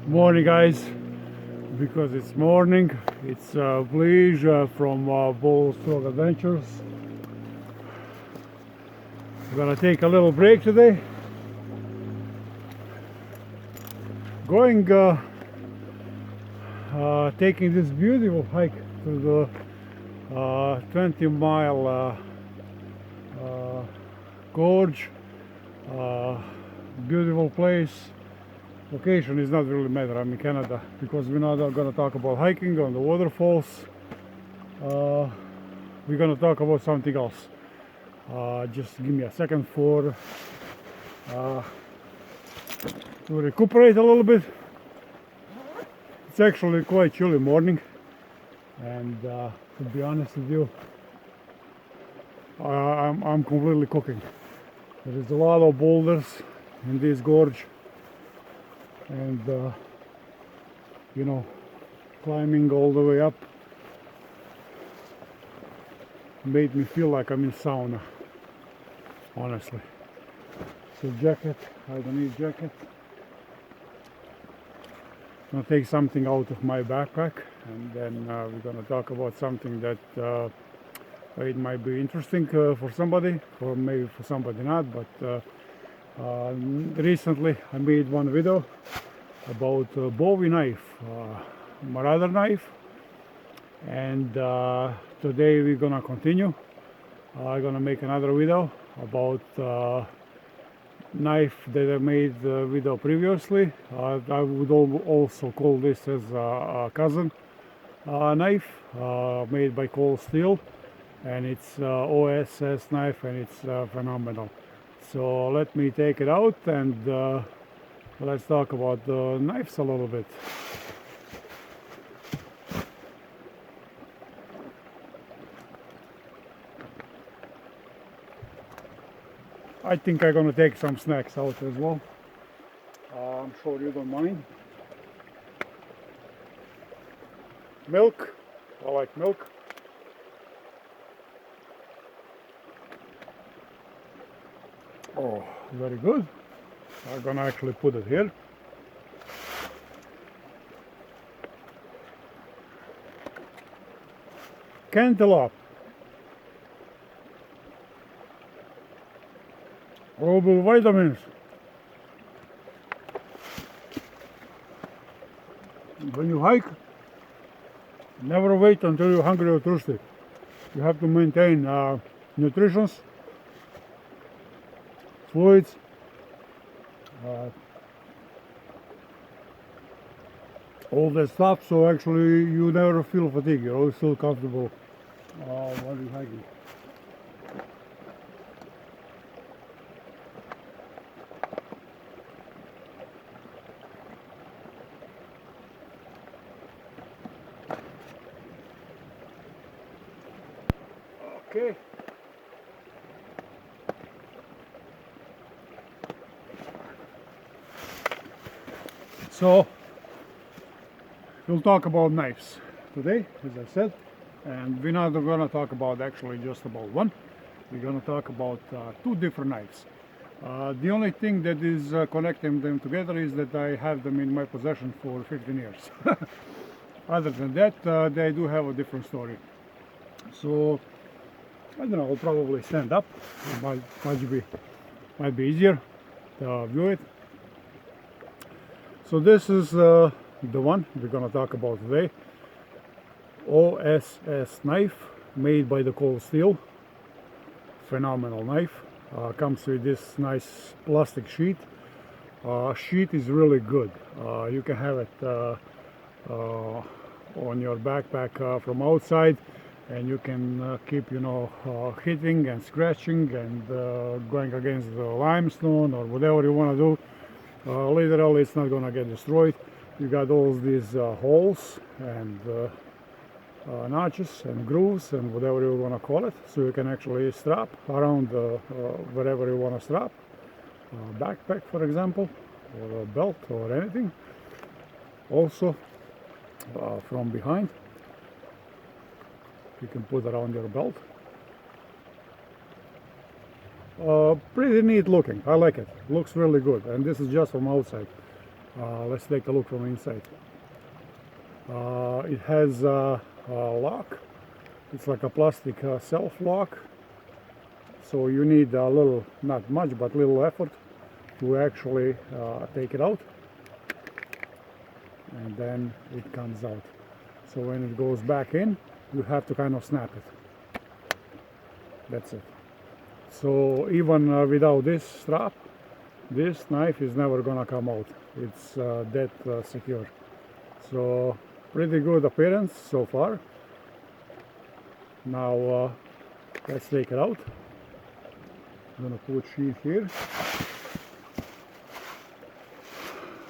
Morning, guys. Because it's morning, it's Bleach from Bullstorm Adventures. We're gonna take a little break today. Going taking this beautiful hike to the 20-mile gorge. Beautiful place. Location is not really matter. I'm in Canada because we're not going to talk about hiking on the waterfalls. We're going to talk about something else. Just give me a second to recuperate a little bit. It's actually quite chilly morning, and to be honest with you, I'm completely cooking. There is a lot of boulders in this gorge, and climbing all the way up made me feel like I'm in sauna, honestly. So jacket, I don't need jacket. I'm gonna take something out of my backpack, and then we're gonna talk about something that it might be interesting for somebody, or maybe for somebody not, but recently I made one video about Bowie knife, marauder knife, and today we're gonna continue. I'm gonna make another video about knife that I made video previously. I would also call this as a cousin knife made by Cold Steel, and it's OSS knife, and it's phenomenal. So let me take it out and let's talk about the knives a little bit. I think I'm gonna take some snacks out as well. I'm sure you don't mind. Milk, I like milk. Oh, very good. I'm gonna actually put it here. Cantaloupe. All the vitamins. When you hike, never wait until you're hungry or thirsty. You have to maintain nutrition, fluids, all that stuff, so actually you never feel fatigue. You always feel comfortable while you're hiking. Okay. So we'll talk about knives today, as I said, and we're not going to talk about actually just about one. We're going to talk about two different knives. The only thing that is connecting them together is that I have them in my possession for 15 years. Other than that, they do have a different story. So I don't know, I'll probably stand up. It might be easier to view it. So this is the one we're gonna talk about today. OSS knife, made by the Cold Steel. Phenomenal knife. Comes with this nice plastic sheet. Sheet is really good. You can have it on your backpack from outside, and you can keep hitting and scratching and going against the limestone or whatever you want to do. Literally it's not gonna get destroyed. You got all these holes and notches and grooves and whatever you want to call it, so you can actually strap around wherever you want to strap, backpack for example, or a belt or anything. Also from behind you can put around your belt. Pretty neat looking. I like it. Looks really good. And this is just from outside. Let's take a look from inside. It has a lock. It's like a plastic self-lock, so you need a little, not much, but little effort to actually take it out, and then it comes out. So when it goes back in, you have to kind of snap it. That's it. So even without this strap, this knife is never gonna come out. It's that secure. So pretty good appearance so far. Now let's take it out. I'm gonna put sheath here.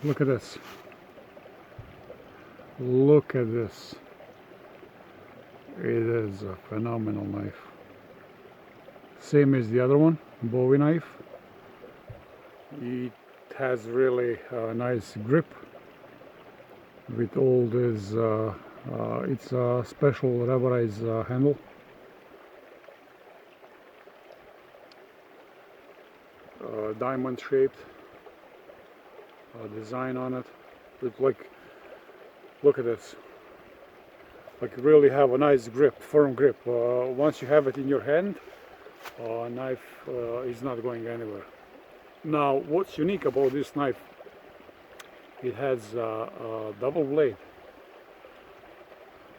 Look at this. Look at this. It is a phenomenal knife. Same as the other one, Bowie knife. It has really a nice grip with all this. It's a special rubberized handle. Diamond shaped design on it. It's like, look at this. Like really have a nice grip, firm grip. Once you have it in your hand, knife is not going anywhere. Now, what's unique about this knife? It has a double blade.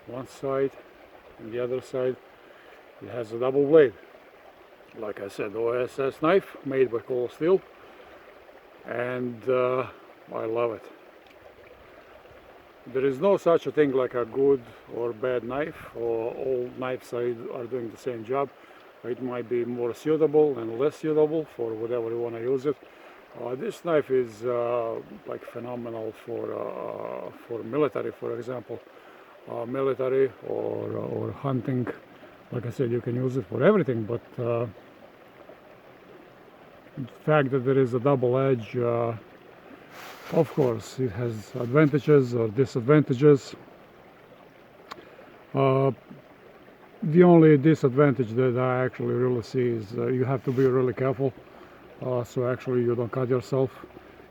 One side and the other side, it has a double blade. Like I said, OSS knife made by cold steel, and I love it. There is no such a thing like a good or bad knife, or all knives are doing the same job. It might be more suitable and less suitable for whatever you want to use it. This knife is like phenomenal for military, for example. Military or hunting. Like I said, you can use it for everything, but the fact that there is a double edge, of course, it has advantages or disadvantages. The only disadvantage that I actually really see is you have to be really careful, so actually you don't cut yourself.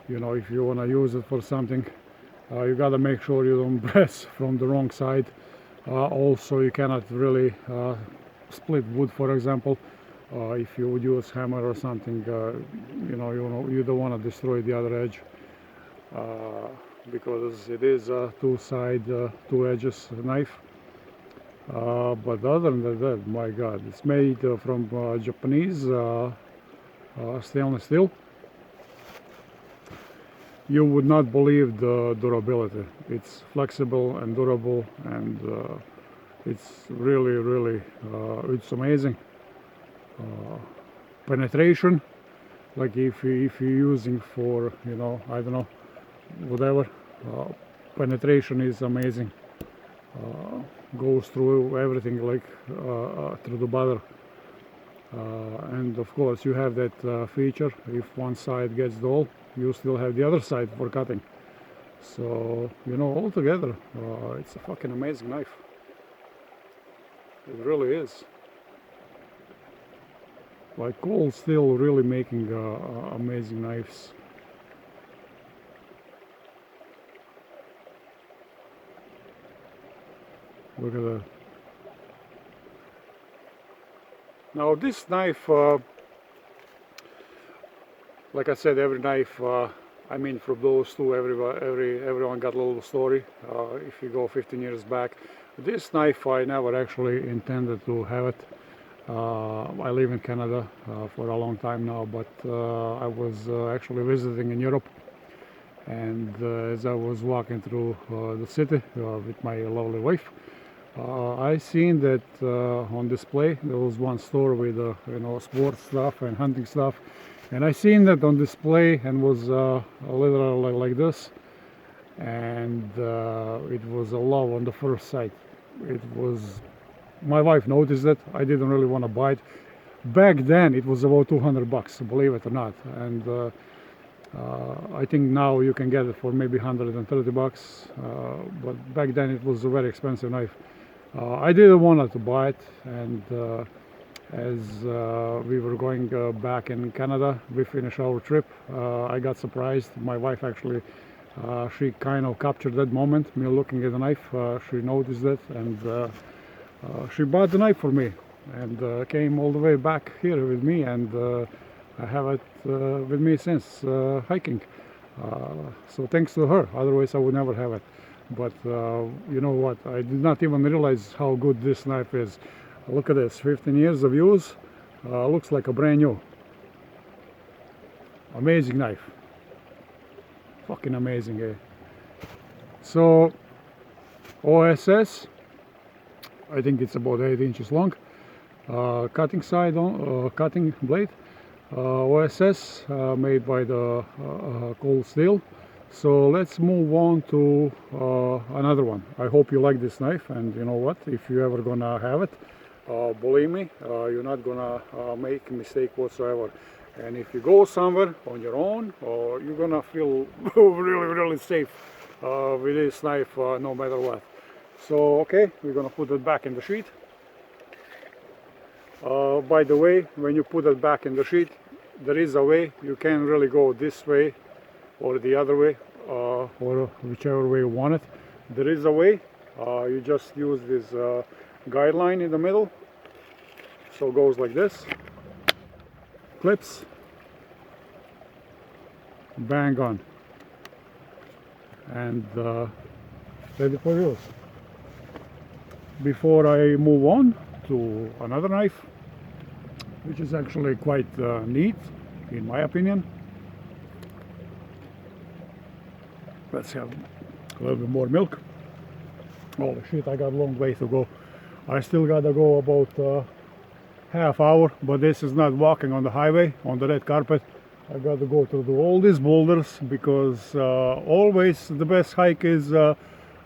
You know, if you want to use it for something, you gotta make sure you don't press from the wrong side. Also, you cannot really split wood, for example. If you would use hammer or something, you don't want to destroy the other edge, because it is a two edges knife. But other than that, my God, it's made from Japanese stainless steel. You would not believe the durability. It's flexible and durable, and it's really it's amazing. Penetration, like if you're using for, I don't know, whatever, penetration is amazing. Goes through everything, like through the butter. And of course you have that feature, if one side gets dull, you still have the other side for cutting. So, altogether, it's a fucking amazing knife. It really is. Like cold steel really making amazing knives. Look at that. Now this knife, like I said, every knife, I mean, from those two, everyone got a little story. If you go 15 years back, this knife I never actually intended to have it. I live in Canada for a long time now, but I was actually visiting in Europe, and as I was walking through the city with my lovely wife, I seen that on display there was one store with sports stuff and hunting stuff, and I seen that on display, and was literally like this, and it was a love on the first sight. It was, my wife noticed it. I didn't really want to buy it. Back then it was about $200, believe it or not, and I think now you can get it for maybe $130, but back then it was a very expensive knife. I didn't want to buy it, and as we were going back in Canada, we finished our trip. I got surprised. My wife actually She kind of captured that moment, me looking at the knife. She noticed that, and she bought the knife for me, and came all the way back here with me, and I have it with me since hiking. So thanks to her, otherwise I would never have it. But you know what, I did not even realize how good this knife is. Look at this, 15 years of use, looks like a brand new. Amazing knife, fucking amazing, eh? So OSS, I think it's about 8 inches long, cutting side on cutting blade. OSS made by the cold steel. So let's move on to another one. I hope you like this knife, and you know what, if you ever gonna have it, believe me, you're not gonna make a mistake whatsoever. And if you go somewhere on your own, you're gonna feel really safe with this knife, no matter what. So okay, we're gonna put it back in the sheet. By the way, when you put it back in the sheet, there is a way. You can really go this way or the other way, or whichever way you want it. There is a way. You just use this guideline in the middle. So it goes like this. Clips. Bang on. And ready for use. Before I move on to another knife, which is actually quite neat in my opinion, let's have a little bit more milk. Holy shit, I got a long way to go. I still gotta go about half hour, but this is not walking on the highway on the red carpet. I gotta go through all these boulders, because always the best hike is not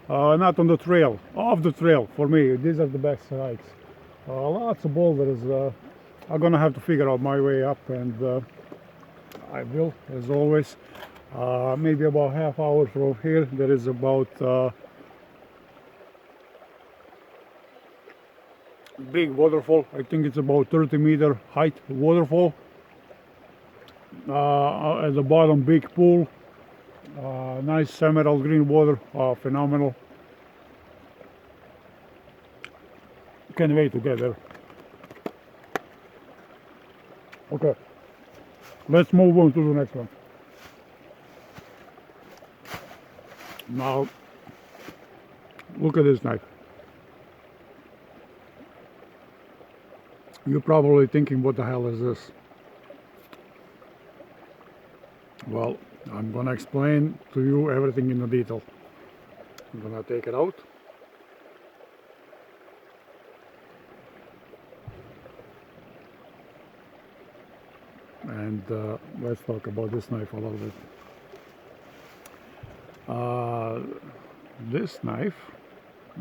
on the trail, off the trail. For me, these are the best hikes. Lots of boulders. I'm gonna have to figure out my way up, and I will, as always. Maybe about half hour from here, there is about big waterfall. I think it's about 30-meter height waterfall. At the bottom, big pool. Nice emerald green water, phenomenal. Can't wait to get there. Okay, let's move on to the next one. Now, look at this knife. You're probably thinking, what the hell is this? Well, I'm gonna explain to you everything in the detail. I'm gonna take it out. And let's talk about this knife a little bit. This knife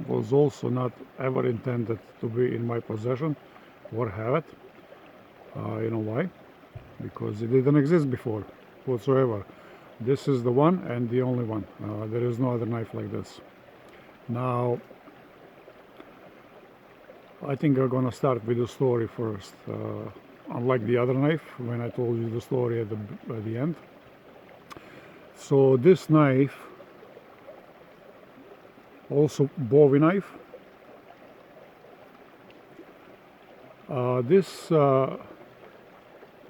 was also not ever intended to be in my possession or have it. You know why? Because it didn't exist before whatsoever. This is the one and the only one. There is no other knife like this. Now, I think I'm gonna start with the story first. Unlike the other knife, when I told you the story at the end. So this knife, also Bowie knife.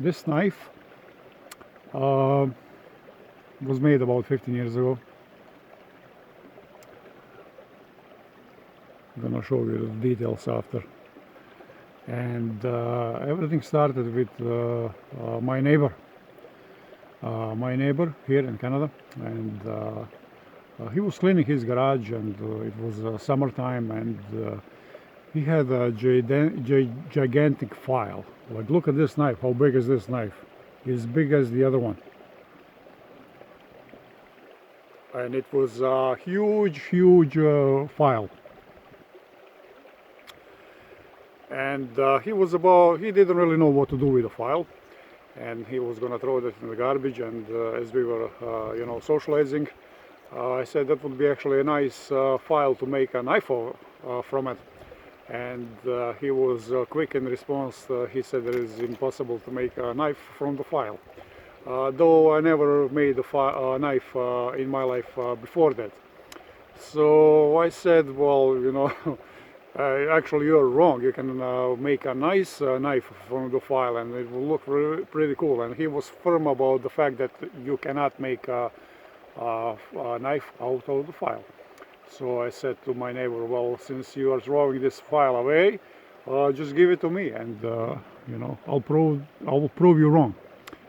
This knife was made about 15 years ago. I'm gonna show you the details after. And everything started with my neighbor here in Canada, and he was cleaning his garage, and it was summertime, and he had a gigantic file. Like, look at this knife. How big is this knife? It's big as the other one. And it was a huge file. And he didn't really know what to do with the file, and he was gonna throw it in the garbage. And as we were socializing, I said that would be actually a nice file to make a knife from it. And he was quick in response. He said it is impossible to make a knife from the file. though I never made a knife in my life before that. So I said, well, you know, actually you're wrong. You can make a nice knife from the file and it will look pretty cool. And he was firm about the fact that you cannot make a knife out of the file. So I said to my neighbor, well, since you are throwing this file away, just give it to me, and you know, I'll prove you wrong.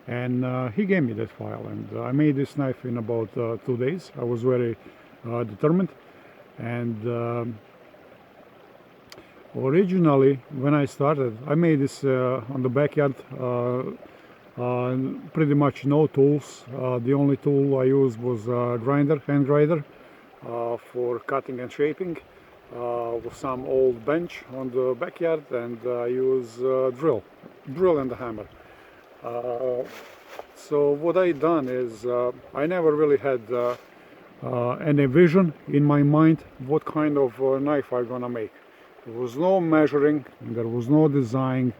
And he gave me that file, and I made this knife in about 2 days. I was very determined, and originally when I started, I made this on the backyard. Pretty much no tools. The only tool I used was hand grinder, for cutting and shaping, with some old bench on the backyard, and I use drill and a hammer. So what I done is I never really had any vision in my mind what kind of knife I'm gonna make. There was no measuring, there was no design,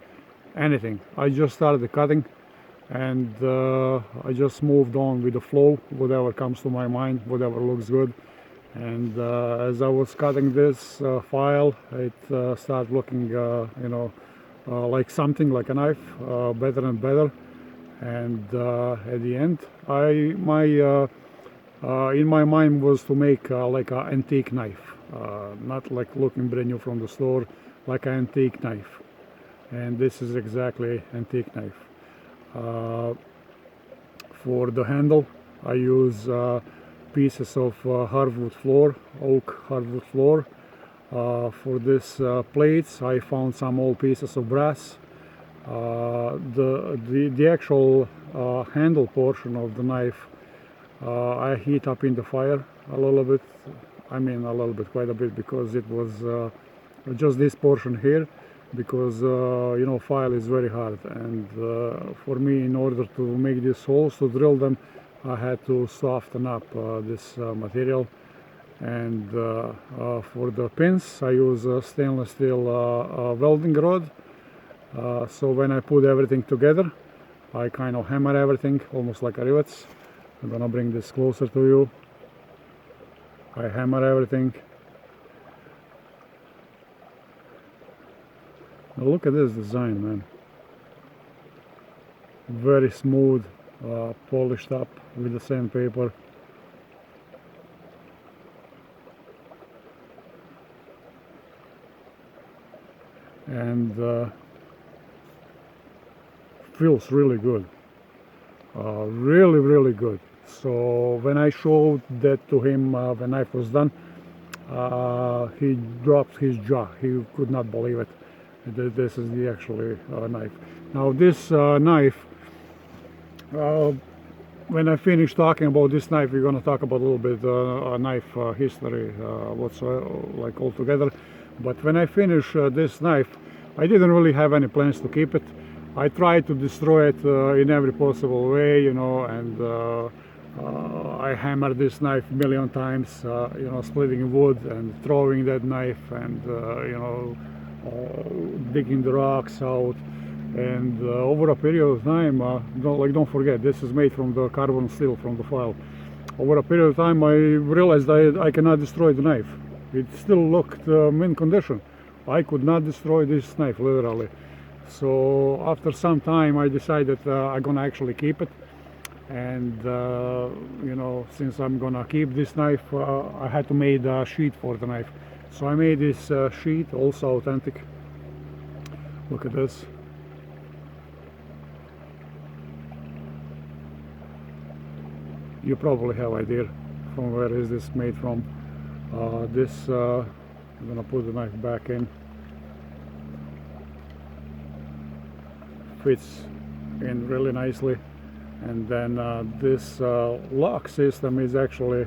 anything. I just started cutting, and I just moved on with the flow, whatever comes to my mind, whatever looks good. And as I was cutting this file, it started looking, you know, like something like a knife, better and better. And at the end, in my mind was to make like an antique knife, not like looking brand new from the store, like an antique knife. And this is exactly antique knife. For the handle, I use pieces of hardwood floor, oak hardwood floor. For this plates, I found some old pieces of brass. The actual handle portion of the knife, I heat up in the fire a little bit. I mean a little bit, quite a bit, because it was just this portion here, because you know, file is very hard, and for me, in order to make these holes to drill them, I had to soften up this material. And for the pins, I use stainless steel welding rod. So when I put everything together, I kind of hammer everything almost like a rivets. I'm gonna bring this closer to you. I hammer everything. Now look at this design, man. Very smooth, polished up with the sandpaper. And feels really good, really good. So when I showed that to him, the knife was done, he dropped his jaw. He could not believe it. This is the actually knife. Now this knife, when I finish talking about this knife, we're gonna talk about a little bit knife history, what's like all together. But when I finish this knife, I didn't really have any plans to keep it. I tried to destroy it in every possible way, you know, and I hammered this knife a million times, you know, splitting wood and throwing that knife, and you know, digging the rocks out. And over a period of time, don't forget, this is made from the carbon steel from the file. Over a period of time, I realized I cannot destroy the knife. It still looked mint condition. I could not destroy this knife, literally. So after some time, I decided I'm gonna actually keep it. And you know, since I'm gonna keep this knife, I had to make a sheet for the knife. So I made this sheet, also authentic. Look at this. You probably have idea from where is this made from. I'm gonna put the knife back in. Fits in really nicely. And then this lock system is actually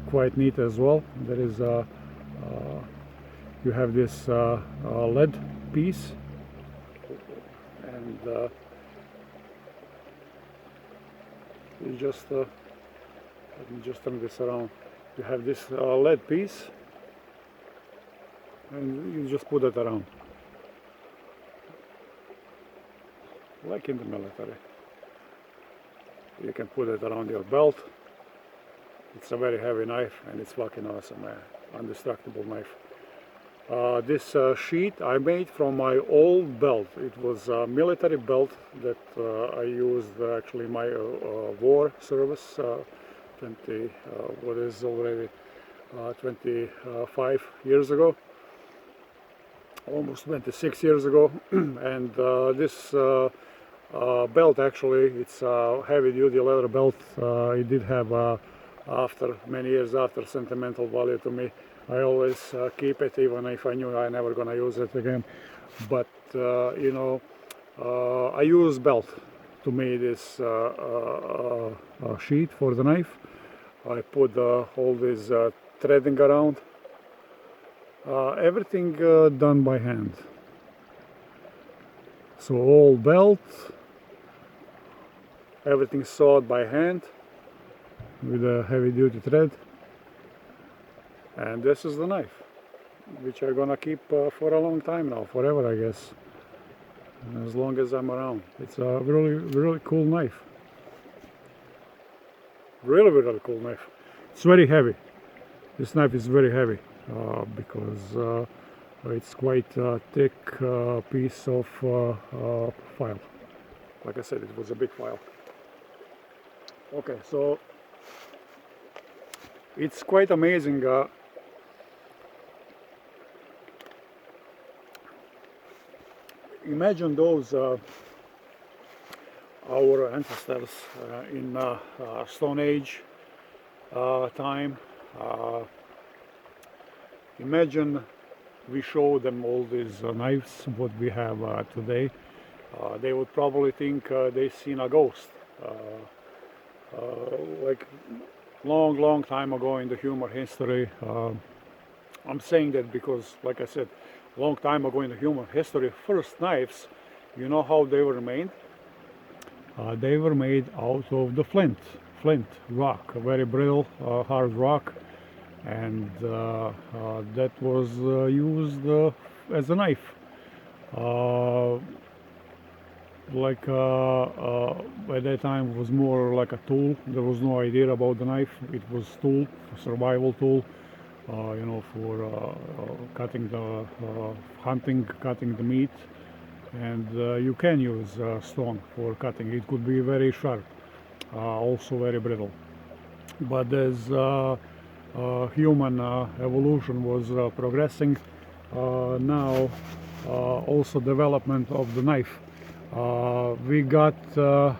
quite neat as well. There is you have this lead piece, and you just let me just turn this around. You have this lead piece, and you just put it around, like in the military. You can put it around your belt. It's a very heavy knife and it's fucking awesome, man. Indestructible knife. This sheet I made from my old belt. It was a military belt that I used actually my war service 20, what is already 25 years ago, almost 26 years ago. And this belt actually, it's a heavy duty leather belt. It did have after many years after sentimental value to me. I always keep it even if I knew I never gonna use it again. But you know, I use belt to make this sheet for the knife. I put all this threading around. Everything done by hand. So all belt, everything sewed by hand with a heavy duty thread. And this is the knife, which I'm gonna keep for a long time now, forever I guess, as long as I'm around. It's a really cool knife. Really cool knife. It's very heavy. This knife is very heavy because it's quite a thick piece of file. Like I said, it was a big file. Okay, so it's quite amazing. Imagine those our ancestors in Stone Age time. Imagine we show them all these knives, what we have today. They would probably think they've seen a ghost. Like long time ago in the human history. I'm saying that because, like I said, long time ago in the human history, first knives, you know how they were made? They were made out of the flint rock, a very brittle, hard rock, and that was used as a knife. At that time it was more like a tool. There was no idea about the knife. It was tool, survival tool, you know, for cutting the hunting, cutting the meat. And you can use stone for cutting. It could be very sharp, also very brittle. But as human evolution was progressing, now also development of the knife. We got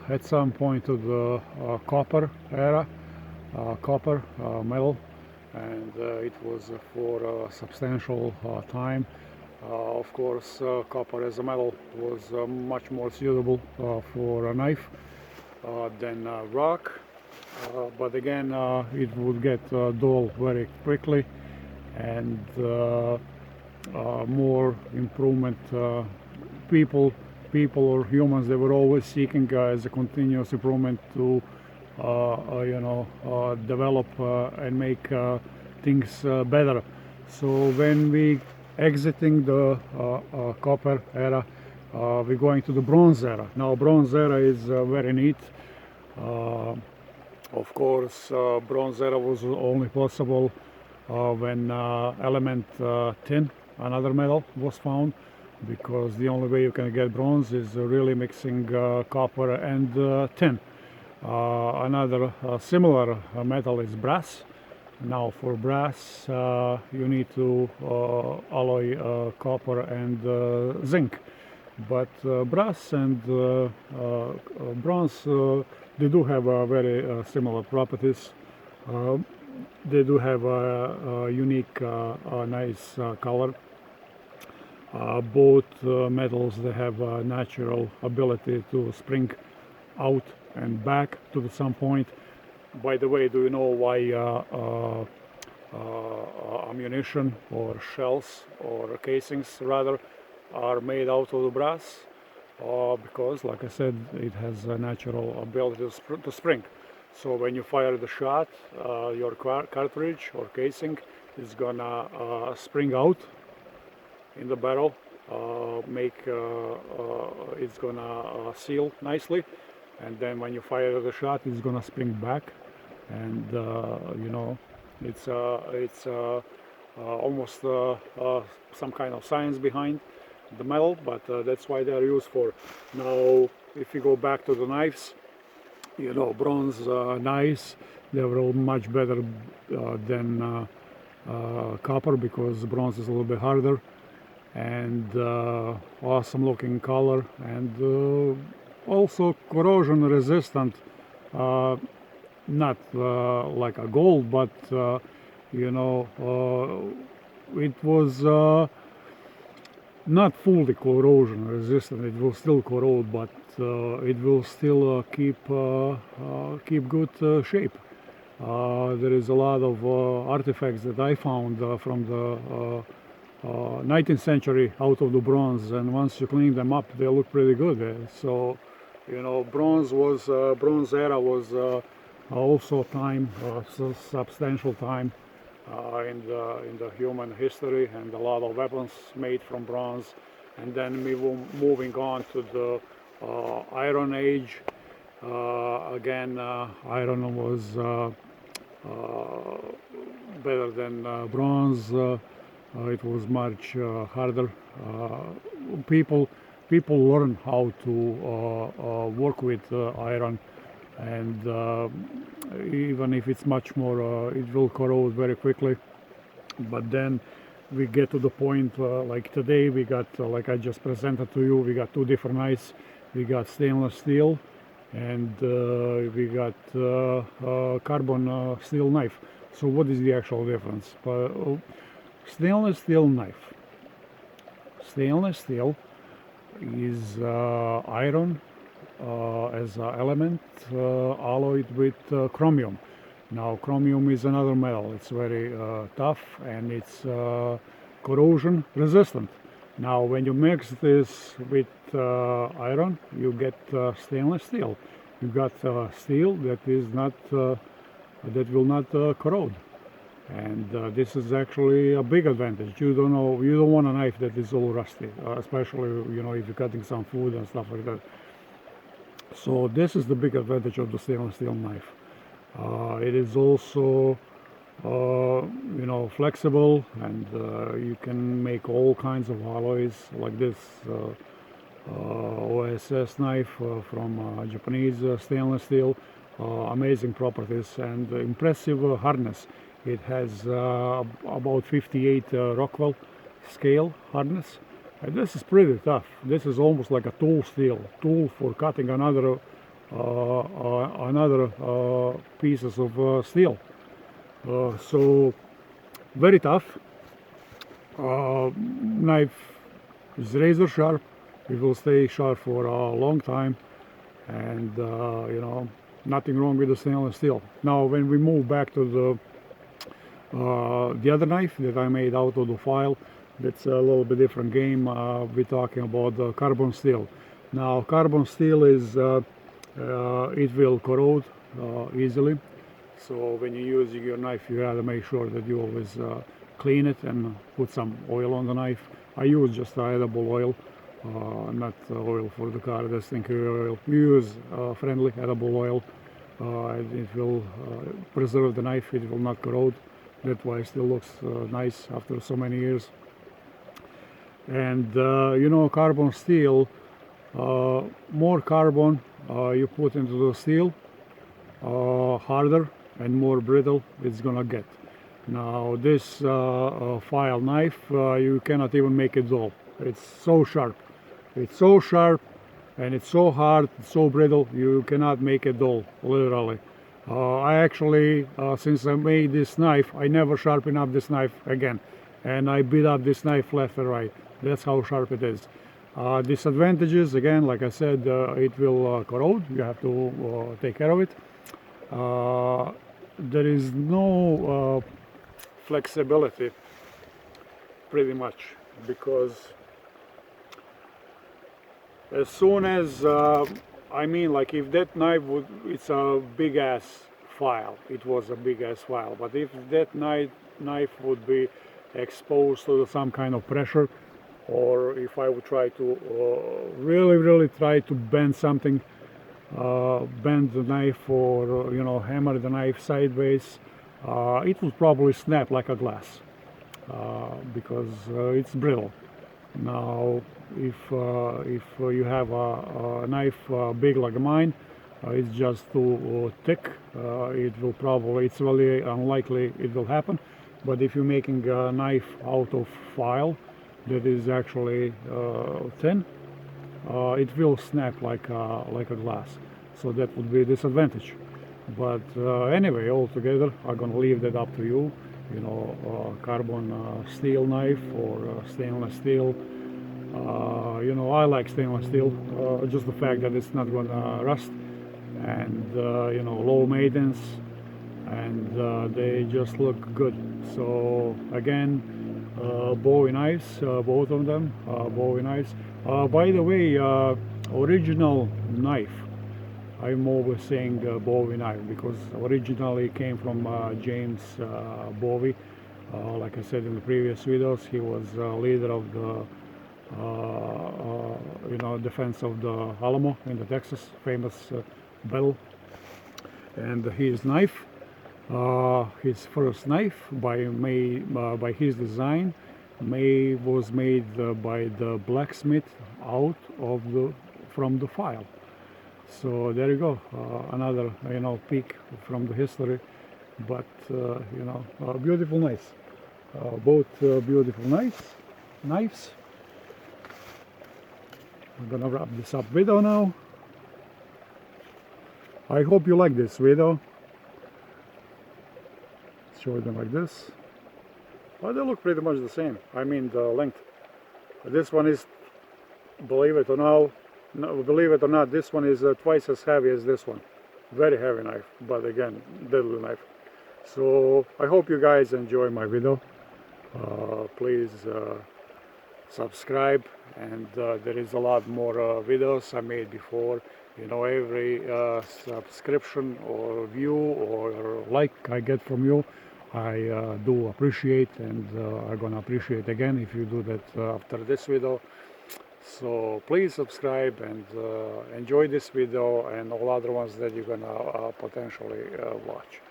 at some point to the copper era, copper metal, and it was for a substantial time. Of course, copper as a metal was much more suitable for a knife than rock, but again it would get dull very quickly, and more improvement. People or humans, they were always seeking as a continuous improvement to you know, develop and make things better. So when we exiting the copper era, we're going to the bronze era. Now bronze era is very neat. Of course, bronze era was only possible when element tin, another metal, was found, because the only way you can get bronze is really mixing copper and tin. Another similar metal is brass. Now for brass you need to alloy copper and zinc, but brass and bronze, they do have very similar properties. They do have a unique nice color. Both metals, they have a natural ability to spring out and back to some point. By the way, do you know why ammunition or shells or casings rather are made out of the brass? Because, like I said, it has a natural ability to spring. So when you fire the shot, your cartridge or casing is gonna spring out in the barrel, it's gonna seal nicely, and then when you fire the shot, it's gonna spring back, and you know, it's almost some kind of science behind the metal, but that's why they are used for. Now, if you go back to the knives, you know, bronze knives, they were much better than copper, because bronze is a little bit harder, and awesome looking color, and also corrosion resistant, not like a gold, but you know, it was not fully corrosion resistant. It will still corrode, but it will still keep good shape. There is a lot of artifacts that I found from the 19th century out of the bronze, and once you clean them up, they look pretty good. So, you know, bronze era was also time, substantial time in the human history, and a lot of weapons made from bronze. And then we were moving on to the Iron Age. Again, iron was better than bronze. It was much harder. People learn how to work with iron, and even if it's much more, it will corrode very quickly. But then we get to the point like today, we got like I just presented to you, we got two different knives. We got stainless steel, and we got carbon steel knife. So what is the actual difference? Stainless steel knife. Stainless steel is iron as an element alloyed with chromium. Now, chromium is another metal. It's very tough, and it's corrosion resistant. Now, when you mix this with iron, you get stainless steel. You got steel that is not that will not corrode, and this is actually a big advantage. You don't want a knife that is all rusty, especially if you're cutting some food and stuff like that. So this is the big advantage of the stainless steel knife. It is also flexible, and you can make all kinds of alloys like this OSS knife from Japanese stainless steel. Amazing properties and impressive hardness. It has about 58 Rockwell scale hardness. And this is pretty tough. This is almost like a tool steel, tool for cutting another pieces of steel. So very tough. Knife is razor sharp. It will stay sharp for a long time, and nothing wrong with the stainless steel. Now, when we move back to the other knife that I made out of the file, that's a little bit different game. We're talking about the carbon steel. Now, carbon steel is it will corrode easily. So when you're using your knife, you have to make sure that you always clean it and put some oil on the knife. I use just edible oil, not oil for the car, that's stinky oil. You use friendly edible oil. It will preserve the knife, it will not corrode. That's why it still looks nice after so many years. And carbon steel, more carbon you put into the steel, harder and more brittle it's gonna get. Now this file knife, you cannot even make it dull. It's so sharp. It's so sharp, and it's so hard, so brittle, you cannot make it dull, literally. I actually, since I made this knife, I never sharpen up this knife again. And I beat up this knife left and right. That's how sharp it is. Disadvantages, again, like I said, it will corrode. You have to take care of it. There is no flexibility, pretty much, because as soon as like if that knife would, it's a big ass file, it was a big ass file, but if that knife would be exposed to some kind of pressure, or if I would try to really try to bend something, bend the knife or hammer the knife sideways, it will probably snap like a glass because it's brittle. Now, if you have a knife big like mine, it's just too thick. It's really unlikely it will happen. But if you're making a knife out of file that is actually thin, it will snap like a glass. So that would be a disadvantage. But anyway, altogether, I'm gonna leave that up to you. Carbon steel knife or stainless steel. I like stainless steel. Just the fact that it's not gonna rust, and low maintenance, and they just look good. So again, Bowie knives, both of them, Bowie knives. By the way, original knife. I'm always saying Bowie knife because originally it came from James Bowie. Like I said in the previous videos, he was leader of the defense of the Alamo in the Texas, famous battle. And his knife, his first knife by his design, was made by the blacksmith out of from the file. So there you go, another peek from the history, but beautiful knives, both beautiful knives. I'm gonna wrap this up video now. I hope you like this video. Show them like this. Well, they look pretty much the same. I mean the length. This one is, believe it or not, this one is twice as heavy as this one. Very heavy knife, but again, deadly knife. So I hope you guys enjoy my video. Please subscribe, and there is a lot more videos I made before. Every subscription or view or like I get from you, I do appreciate, and I'm gonna appreciate again if you do that after this video. So please subscribe and enjoy this video and all other ones that you're gonna potentially watch.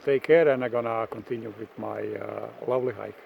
Take care, and I'm gonna continue with my lovely hike.